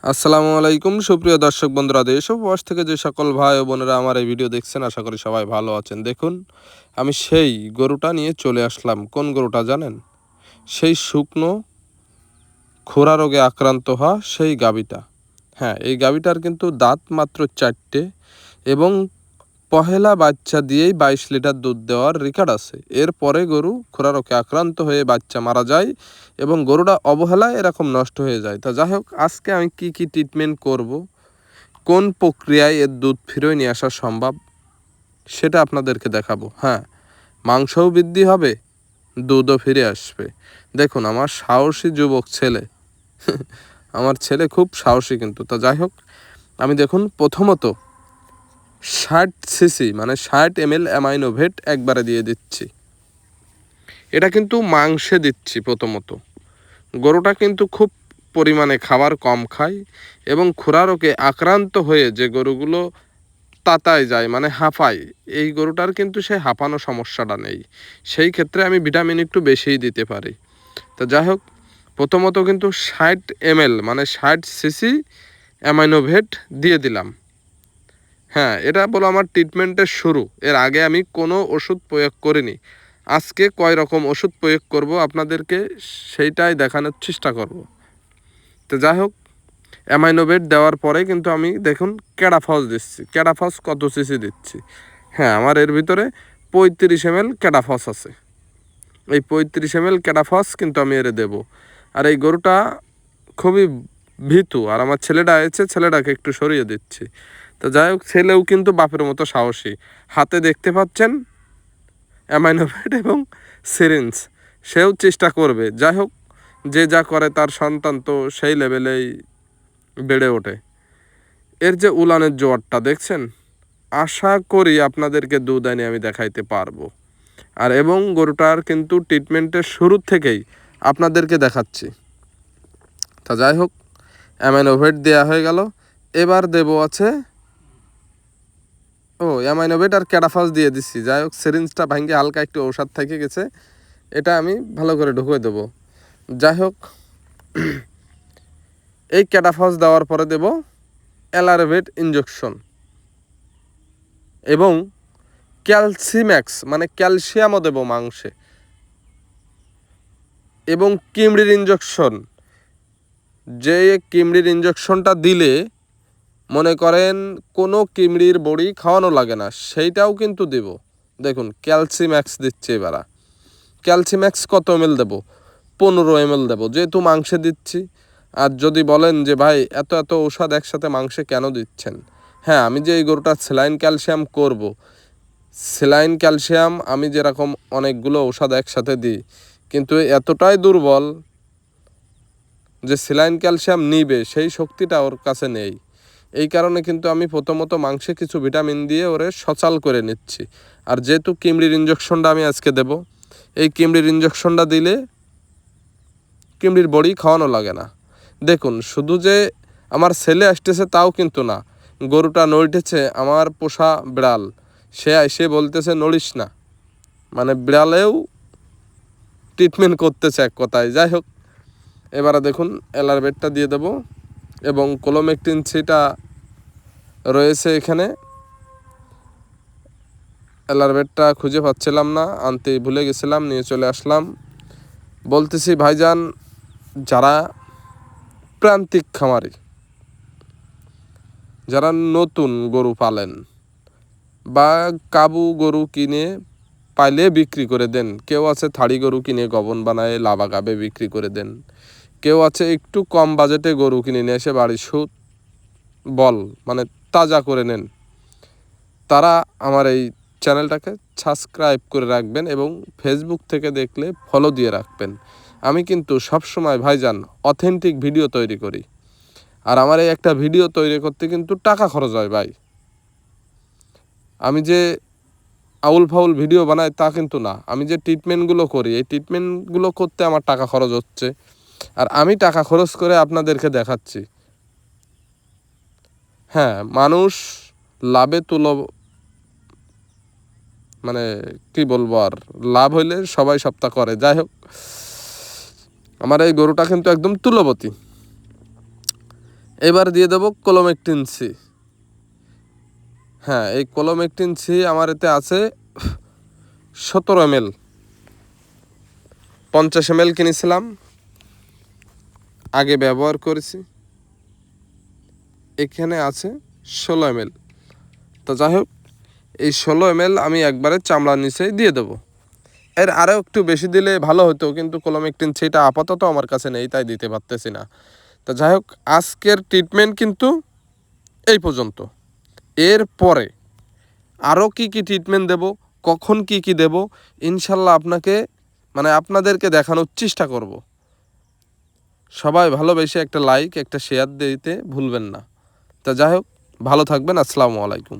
আসসালামু আলাইকুম সুপ্রিয় দর্শক বন্ধুরা, দেশ ও প্রবাস থেকে যে সকল ভাই ও বোনেরা আমার এই ভিডিও দেখছেন, আশা করি সবাই ভালো আছেন। দেখুন, আমি সেই গরুটা নিয়ে চলে আসলাম। কোন গরুটা জানেন? সেই শুকনো খোরা রোগে আক্রান্ত হওয়া সেই গাভীটা। হ্যাঁ, এই গাভীটার কিন্তু দাঁত মাত্র 4টে এবং পহেলা বাচ্চা দিয়েই 22 লিটার দুধ দেওয়ার রেকর্ড আছে। এরপরে গরু খোরা রোগে আক্রান্ত হয়ে বাচ্চা মারা যায় এবং গরুটা অবহেলায় এরকম নষ্ট হয়ে যায়। তা যাই হোক, আজকে আমি কি ট্রিটমেন্ট করব, কোন প্রক্রিয়ায় এর দুধ ফিরিয়ে নিয়ে আসা সম্ভব, সেটা আপনাদেরকে দেখাবো। হ্যাঁ, মাংসও বৃদ্ধি হবে, দুধও ফিরে আসবে। দেখুন, আমার সাহসী যুবক ছেলে আমার ছেলে খুব সাহসী কিন্তু। তা যাই হোক, আমি দেখুন প্রথমত 60 সিসি মানে 60 ml অ্যামাইনোভেট একবারে দিয়ে দিচ্ছি। এটা কিন্তু মাংসে দিচ্ছি প্রথমত। গরুটা কিন্তু খুব পরিমাণে খাবার কম খায় এবং খুরা রোগে আক্রান্ত হয়ে যে গরুগুলো তাতায় যায় মানে হাঁপায়, এই গরুটার কিন্তু সেই হাঁপানো সমস্যাটা নেই। সেই ক্ষেত্রে আমি ভিটামিন একটু বেশিই দিতে পারি। তো যাই হোক, প্রথমত কিন্তু 60 ml মানে 60 সিসি অ্যামাইনোভেট দিয়ে দিলাম। হ্যাঁ, এটা বলো আমার ট্রিটমেন্টের শুরু। এর আগে আমি কোনো ওষুধ প্রয়োগ করিনি। আজকে কয় রকম ওষুধ প্রয়োগ করব আপনাদেরকে সেইটাই দেখানোর চেষ্টা করব। তো যাই হোক, অ্যামাইনোভেট দেওয়ার পরে কিন্তু আমি দেখুন ক্যাডাফস দিচ্ছি। ক্যাডাফস কত সিসি দিচ্ছি? হ্যাঁ, আমার এর ভিতরে 35 ml ক্যাডাফস আছে। এই 35 ml ক্যাডাফস কিন্তু আমি এর দেবো। আর এই গরুটা খুবই ভীতু, আর আমার ছেলেটা আছে, ছেলেটাকে একটু সরিয়ে দিচ্ছি। তো যাই হোক, ছেলেও কিন্তু বাপের মতো সাহসী। হাতে দেখতে পাচ্ছেন অ্যামাইনোভেট এবং সিরিঞ্জ, সেও চেষ্টা করবে। যাই হোক, যে যা করে তার সন্তান তো সেই লেভেলেই বেড়ে ওঠে। এর যে উলানের জোয়ারটা দেখছেন, আশা করি আপনাদেরকে দুধ এনে আমি দেখাইতে পারবো। আর এবং গরুটার কিন্তু ট্রিটমেন্টের শুরু থেকেই আপনাদেরকে দেখাচ্ছি। তা যাই হোক, অ্যামাইনোভেট দেওয়া হয়ে গেল। এবার দেবো আছে অ্যামাইনোভেট আর ক্যাডাফাস দিয়ে দিচ্ছি। যাই হোক, সিরিঞ্জটা ভাঙ্গে হালকা একটু ঔষধ থেকে গেছে, এটা আমি ভালো করে ঢুকিয়ে দেবো। যাই হোক, এই ক্যাডাফাস দেওয়ার পরে দেব অ্যালারভেট ইঞ্জেকশন এবং ক্যালসিম্যাক্স মানে ক্যালসিয়ামও দেবো মাংসে, এবং কিমড়ির ইঞ্জেকশন। যে কিমড়ির ইঞ্জেকশনটা দিলে মনে করেন কোনো কিমড়ির বড়ি খাওয়ানো লাগে না, সেইটাও কিন্তু দেব। দেখুন, ক্যালসিম্যাক্স দিচ্ছে। এবার ক্যালসিম্যাক্স কত ml দেবো? 15 ml দেবো, যেহেতু মাংসে দিচ্ছি। আর যদি বলেন যে ভাই এত এত ঔষধ একসাথে মাংসে কেন দিচ্ছেন, হ্যাঁ, আমি যে এই গরুটা স্যালাইন ক্যালসিয়াম করব, স্যালাইন ক্যালসিয়াম আমি যেরকম অনেকগুলো ঔষধ একসাথে দিই, কিন্তু এতটাই দুর্বল যে স্যালাইন ক্যালসিয়াম নিবে সেই শক্তিটা ওর কাছে নেই। এই কারণে কিন্তু আমি প্রথমত মাংসে কিছু ভিটামিন দিয়ে ওরে সচাল করে নিচ্ছি। আর যেহেতু কিমড়ির ইঞ্জেকশনটা আমি আজকে দেব, এই কিমড়ির ইঞ্জেকশনটা দিলে কিমড়ির বড়ি খাওয়ানো লাগে না। দেখুন, শুধু যে আমার ছেলে আসতেছে তাও কিন্তু না, গরুটা নড়িতেছে আমার পোষা বিড়াল, সে বলতেছে নড়িস না, মানে বিড়ালেও ট্রিটমেন্ট করতেছে এক কথায়। যাই হোক, এবারে দেখুন অ্যালারভেটটা দিয়ে দেব এবং কোলোমেকটিন সেটা রয়েছে এখানে। অ্যালারভেটটা খুঁজে পাচ্ছিলাম না, আনতে ভুলে গেছিলাম, নিয়ে চলে আসলাম। বলতেছি ভাইজান, যারা প্রান্তিক খামারি, যারা নতুন গরু পালেন বা কাবু গরু কিনে পাইলে বিক্রি করে দেন, কেউ আছে থাড়ি গরু কিনে গবন বানায় লাভা গাবে বিক্রি করে দেন, কেউ আছে একটু কম বাজেটে গরু কিনে নিয়ে এসে বাড়ির সুদ বল মানে তাজা করে নেন, তারা আমার এই চ্যানেলটাকে সাবস্ক্রাইব করে রাখবেন এবং ফেসবুক থেকে দেখলে ফলো দিয়ে রাখবেন। আমি কিন্তু সবসময় ভাইজান অথেন্টিক ভিডিও তৈরি করি। আর আমার এই একটা ভিডিও তৈরি করতে কিন্তু টাকা খরচ হয় ভাই। আমি যে আউল ফাউল ভিডিও বানাই তা কিন্তু না, আমি যে ট্রিটমেন্টগুলো করি এই ট্রিটমেন্টগুলো করতে আমার টাকা খরচ হচ্ছে, আর আমি টাকা খরচ করে আপনাদেরকে দেখাচ্ছি। হ্যাঁ, মানুষ লাভে মানে কি বলবো, আর লাভ হইলে সবাই সপ্তাহ করে। যাই হোক, আমার এই গরুটা কিন্তু একদম তুলবতী। এবার দিয়ে দেবো কোলোমেকটিন সি। হ্যাঁ, এই কোলোমেকটিন সি আমার এতে আছে 17 ml। 50 ml কিনেছিলাম, আগে ব্যবহার করেছি। এখানে আছে 16 ml। তো যাই হোক, এই 16 ml আমি একবারে চামড়ার নিচেই দিয়ে দেবো। এর আরও একটু বেশি দিলে ভালো হতো, কিন্তু কোলোমেকটিন সিটা আপাতত আমার কাছে নেই, তাই দিতে পারতেছি না। তো যাই হোক, আজকের ট্রিটমেন্ট কিন্তু এই পর্যন্ত। এর পরে আরও কি কি ট্রিটমেন্ট দেব, কখন কি কি দেব, ইনশাল্লাহ আপনাদেরকে দেখানোর চেষ্টা করব। সবাই ভালোবেসে একটা লাইক, একটা শেয়ার দিতে ভুলবেন না। তা যাই হোক, ভালো থাকবেন। আসসালামু আলাইকুম।